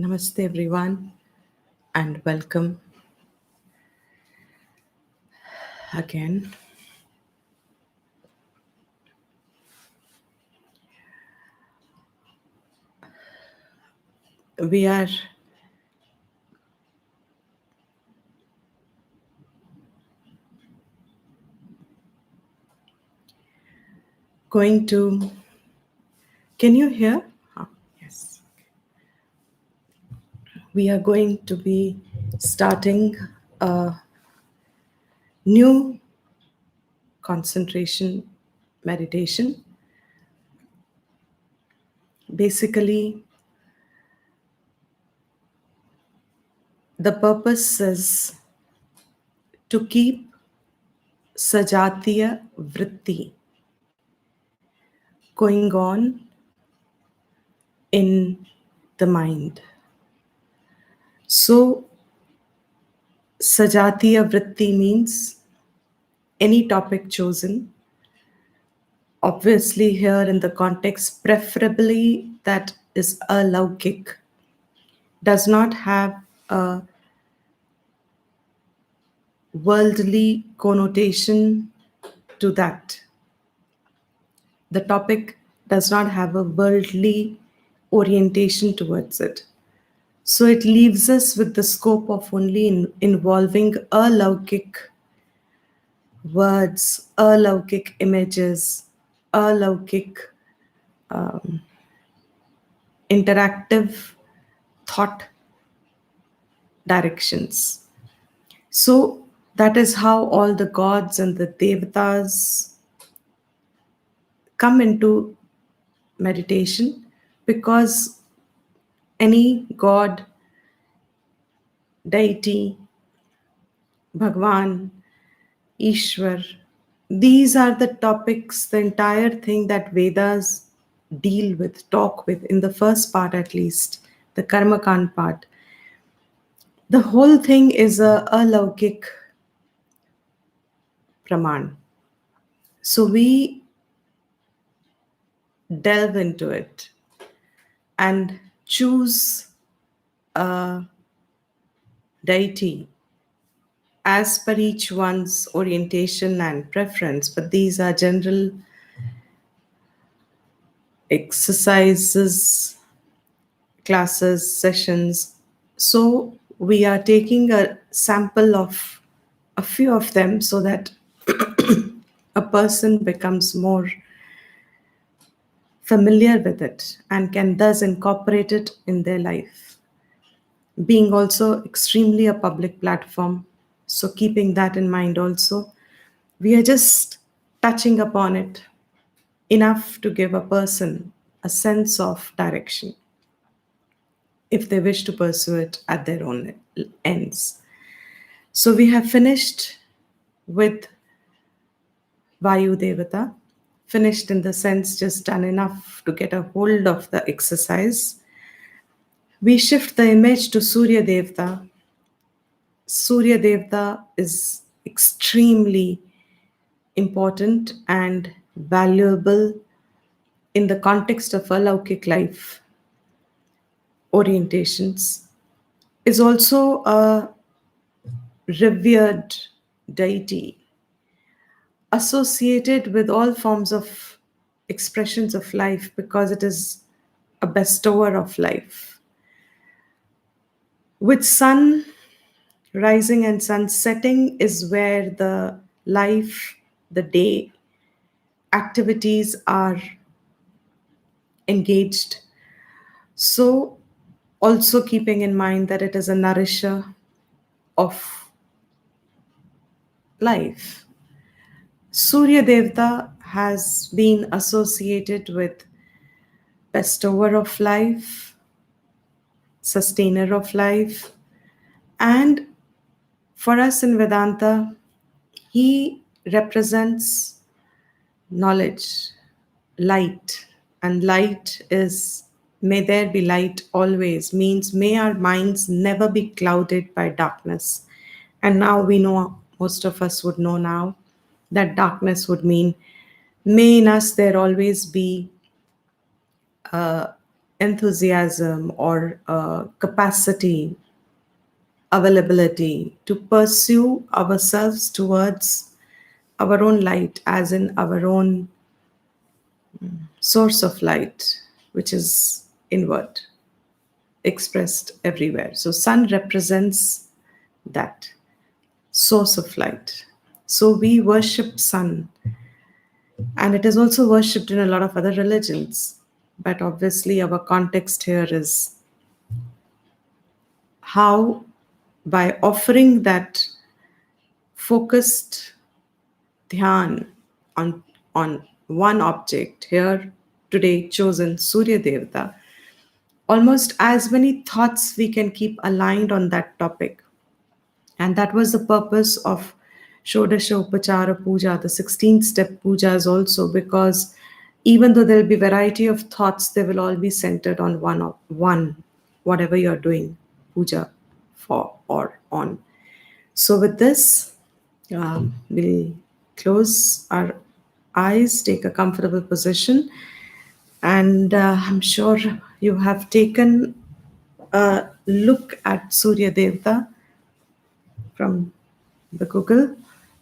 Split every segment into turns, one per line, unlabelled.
Namaste, everyone, and welcome again. We are going to. Can you hear? Yes. We are going to be starting a new concentration meditation. Basically, the purpose is to keep Sajatiya Vritti going on in the mind. So, Sajatiya Vritti means any topic chosen. Obviously, here in the context, preferably that is alaukik, does not have a worldly connotation to that. The topic does not have a worldly orientation towards it. So it leaves us with the scope of only involving alaukik words, alaukik images, alaukik interactive thought directions. So that is how all the gods and the devatas come into meditation, because any god, deity, Bhagwan, Ishwar, these are the topics, the entire thing that Vedas deal with, talk with, in the first part at least, the Karmakand part. The whole thing is a alaukik praman. So we delve into it and choose a deity as per each one's orientation and preference. But these are general exercises, classes, sessions. So we are taking a sample of a few of them so that a person becomes more familiar with it and can thus incorporate it in their life. Being also extremely a public platform, so keeping that in mind also, we are just touching upon it enough to give a person a sense of direction if they wish to pursue it at their own ends. So we have finished with Vayu Devata, finished in the sense just done enough to get a hold of the exercise. We shift the image to Surya Devata. Surya Devata is extremely important and valuable in the context of alaukik life orientations. Is also a revered deity associated with all forms of expressions of life, because it is a bestower of life. With sun rising and sun setting is where the life, the day activities are engaged. So, also keeping in mind that it is a nourisher of life. Surya Devata has been associated with bestower of life, sustainer of life, and for us in Vedanta, he represents knowledge, light, and light is may there be light always, means may our minds never be clouded by darkness. And now we know, most of us would know now, that darkness would mean may in us there always be enthusiasm or capacity, availability to pursue ourselves towards our own light, as in our own source of light, which is inward, expressed everywhere. So, sun represents that source of light. So, we worship sun, and it is also worshipped in a lot of other religions. But obviously, our context here is how, by offering that focused dhyan on, on one object, here today chosen Surya Devata, almost as many thoughts we can keep aligned on that topic. And that was the purpose of Shodasha Upachara Puja, the 16th step pujas also, because even though there'll be variety of thoughts, they will all be centered on one, whatever you're doing puja for or on. So with this, we'll close our eyes, take a comfortable position, and I'm sure you have taken a look at Surya Devta from the Google.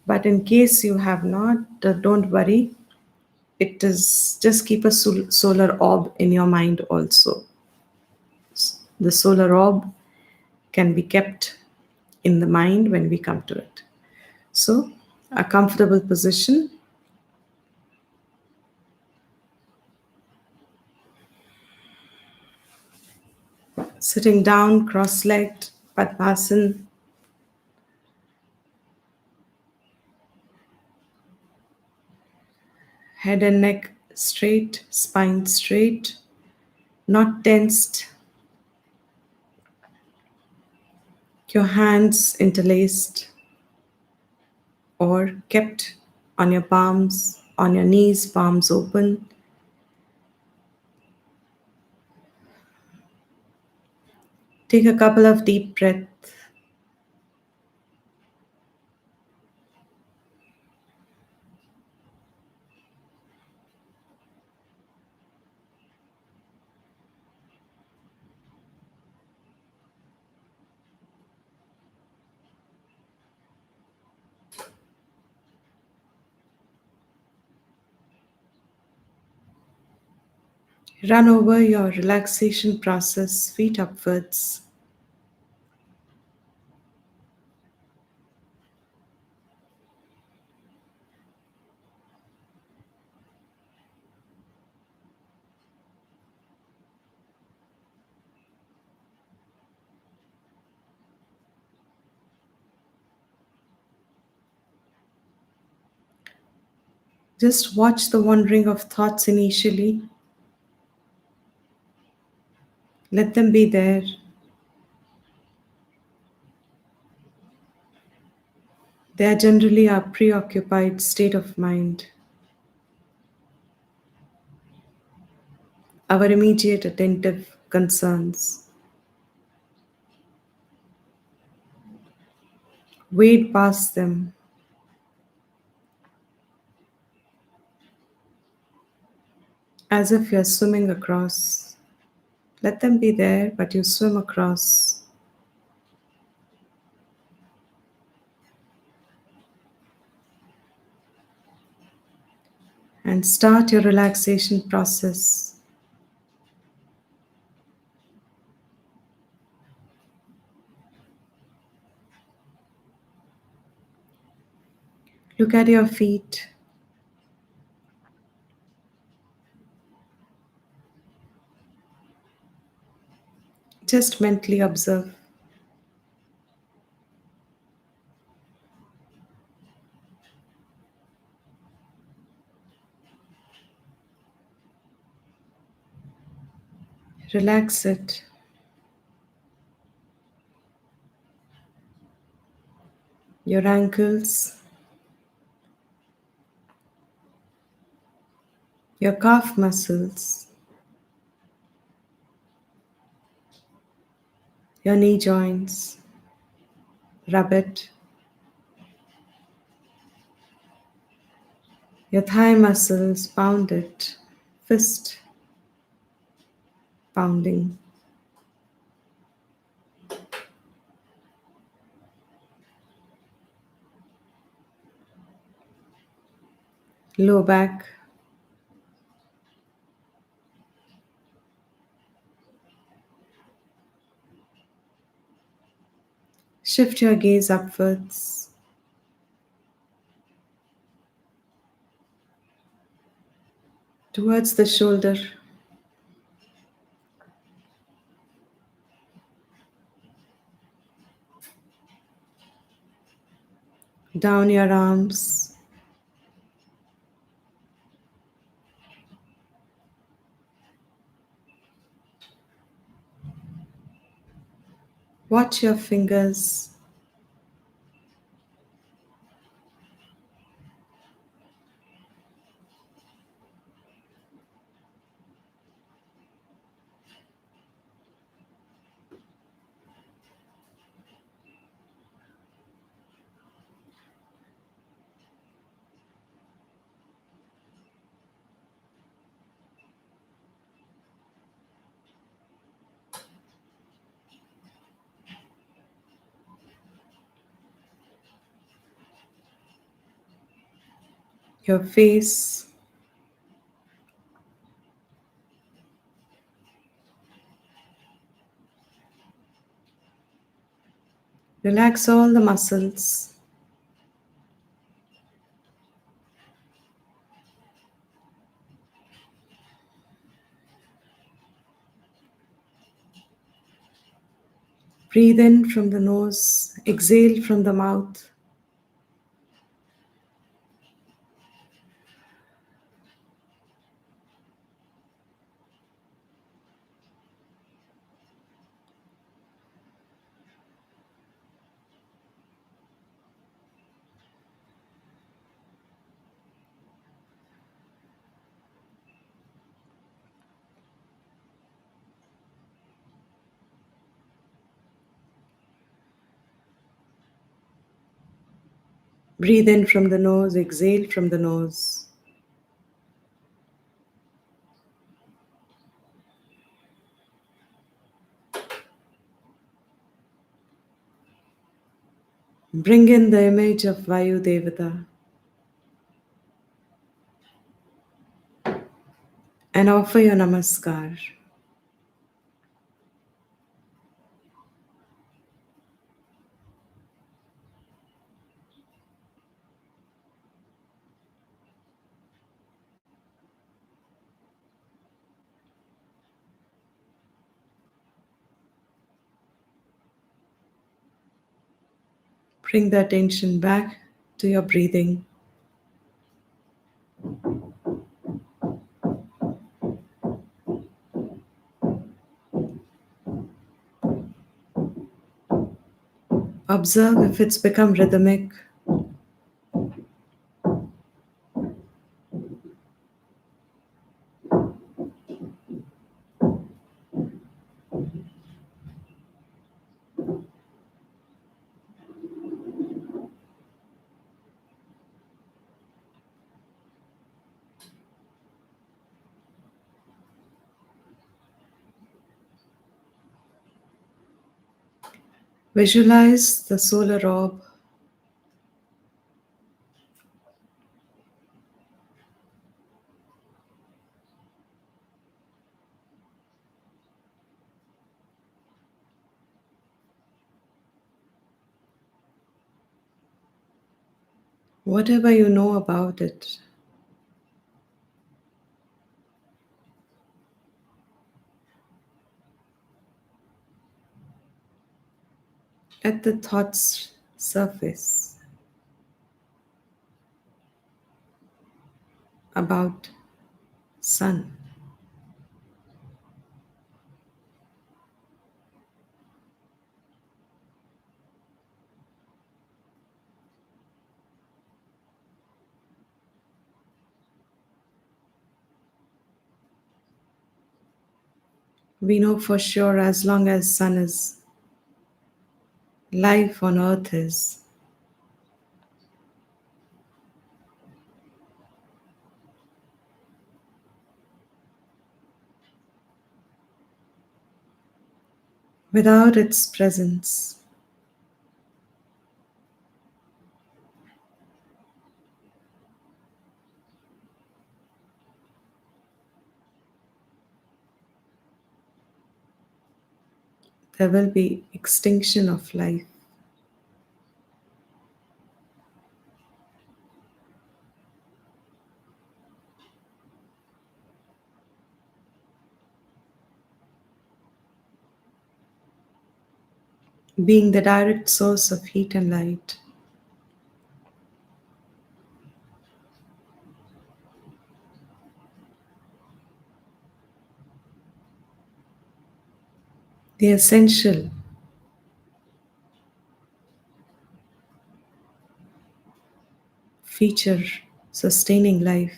But in case you have not, don't worry. It is just keep a solar orb in your mind also. The solar orb can be kept in the mind when we come to it. So, a comfortable position, sitting down, cross legged, Padmasana, head and neck straight, spine straight, not tensed, your hands interlaced or kept on your palms, on your knees, palms open. Take a couple of deep breaths. Run over your relaxation process, feet upwards. Just watch the wandering of thoughts initially. Let them be there. They are generally our preoccupied state of mind, our immediate attentive concerns. Wade past them as if you're swimming across. Let them be there, but you swim across. And start your relaxation process. Look at your feet. Just mentally observe. Relax it. Your ankles, your calf muscles, your knee joints. Rub it. Your thigh muscles, pound it. Fist. pounding. Low back. Shift your gaze upwards. Towards the shoulder. Down your arms. Watch your fingers. Your face. Relax all the muscles. Breathe in from the nose. Exhale from the mouth. Breathe in from the nose. Exhale from the nose. Bring in the image of Vayu Devata and offer your namaskar. Bring the attention back to your breathing. Observe if it's become rhythmic. Visualize the solar orb. Whatever you know about it, at the thought's surface about sun. We know for sure as long as sun is, life on earth is. Without its presence, there will be extinction of life. Being the direct source of heat and light, the essential feature sustaining life,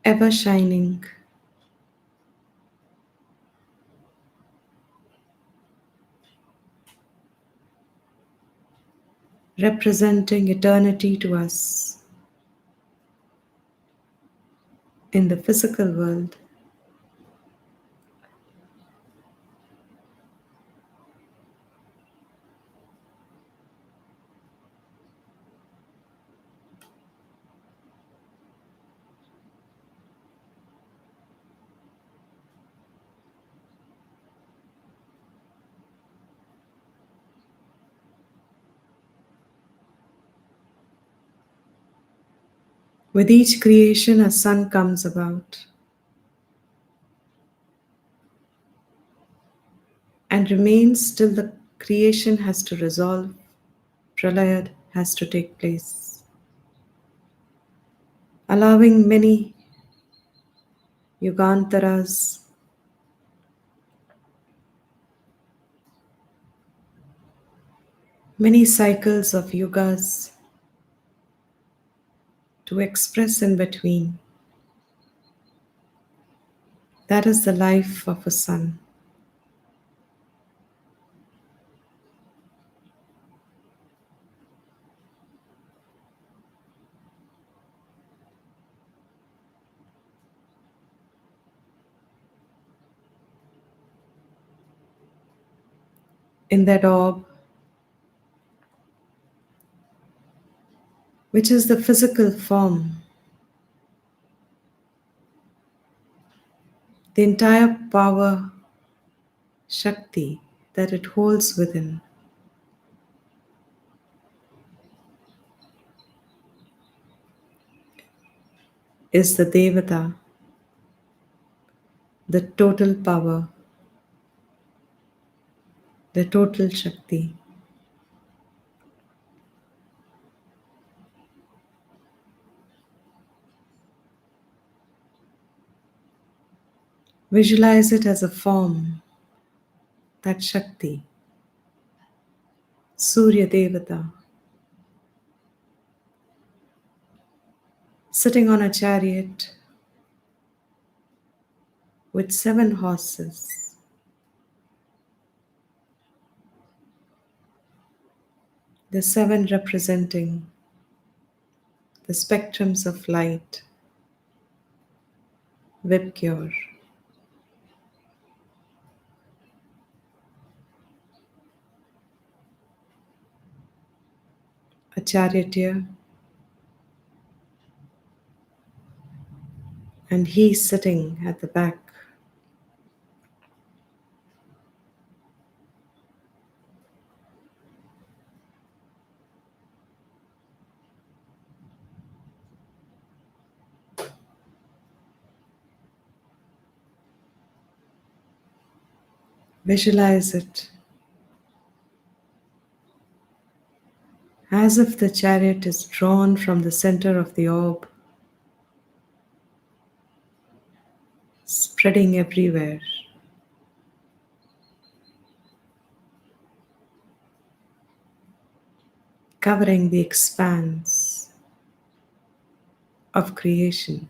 ever shining, representing eternity to us in the physical world, with each creation a sun comes about and remains till the creation has to resolve, pralaya has to take place, allowing many yugantaras, many cycles of yugas to express in between. That is the life of a sun. In that orb, which is the physical form, the entire power, Shakti, that it holds within is the Devata, the total power, the total Shakti. Visualize it as a form, that Shakti, Surya Devata, sitting on a chariot with 7 horses, the 7 representing the spectrums of light, Vibgyor, a charioteer, and he sitting at the back. Visualize it as if the chariot is drawn from the center of the orb, spreading everywhere, covering the expanse of creation.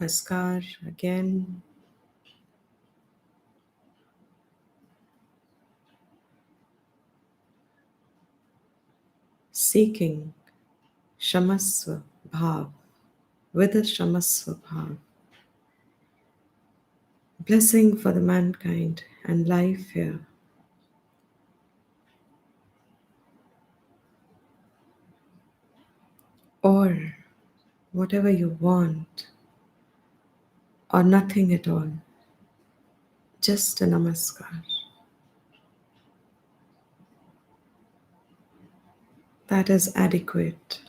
Namaskar again. Seeking Shamasva Bhav with a Shamasva Bhav. Blessing for the mankind and life here. Or whatever you want, or nothing at all. Just a namaskar. That is adequate.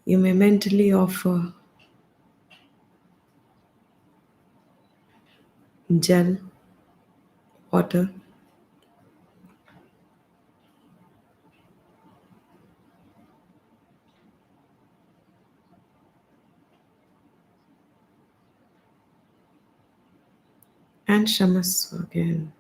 You may mentally offer gel, water, and shamasva again.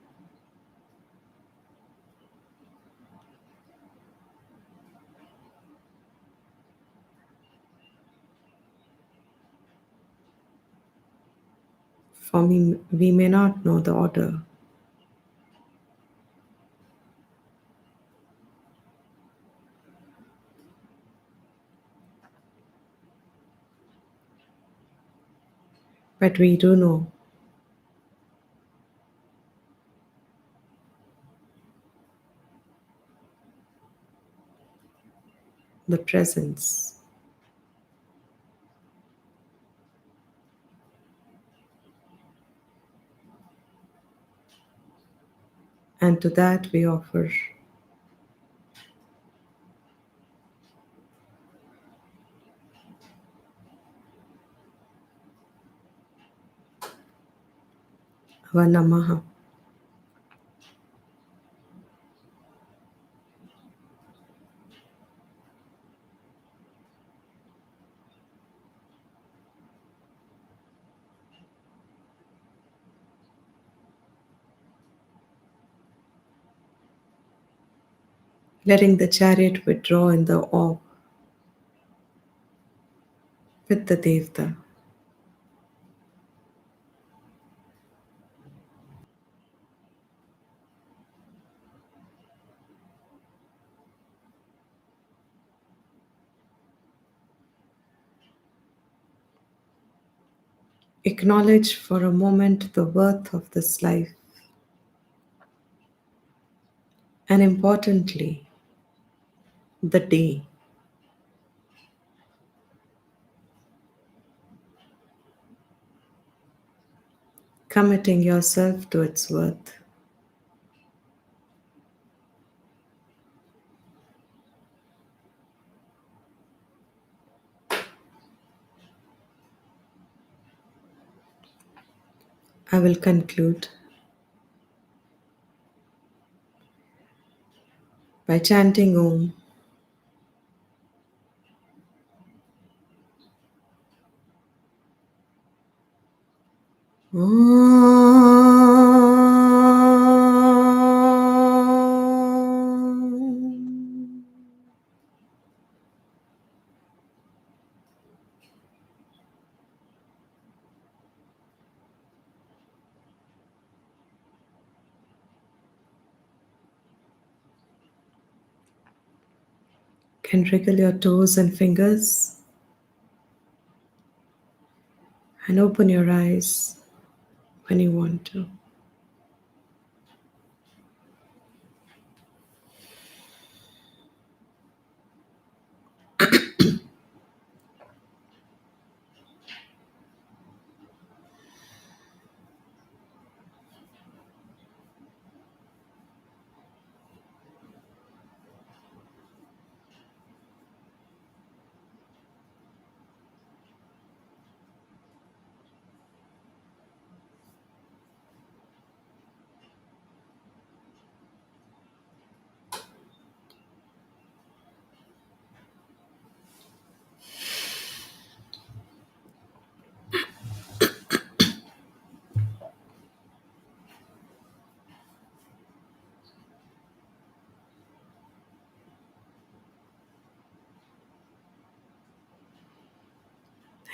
For me, we may not know the order, but we do know the presence. And to that we offer our namaha. Letting the chariot withdraw in the orb with the devta. Acknowledge for a moment the worth of this life, and importantly, the day. Committing yourself to its worth. I will conclude by chanting Om. Om. Can wriggle your toes and fingers and open your eyes when you want to.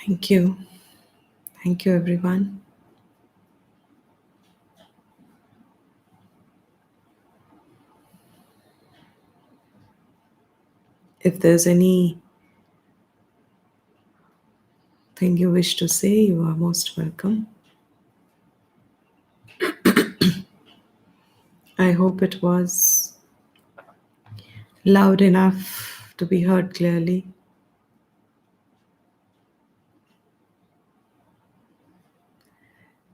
Thank you. Thank you, everyone. If there's anything you wish to say, you are most welcome. I hope it was loud enough to be heard clearly.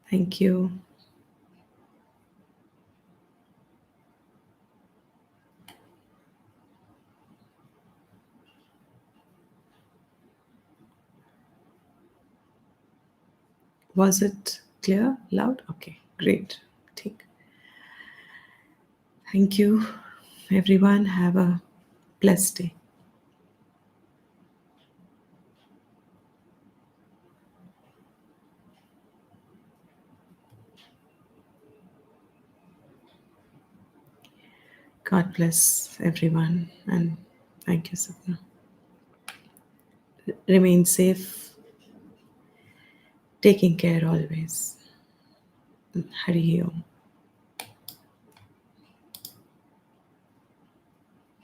Thank you. Was it clear? Loud? Okay, great. Take. Thank you, everyone. Have a blessed day. God bless everyone, and thank you, Sapna. Remain safe, taking care always. Hari Om.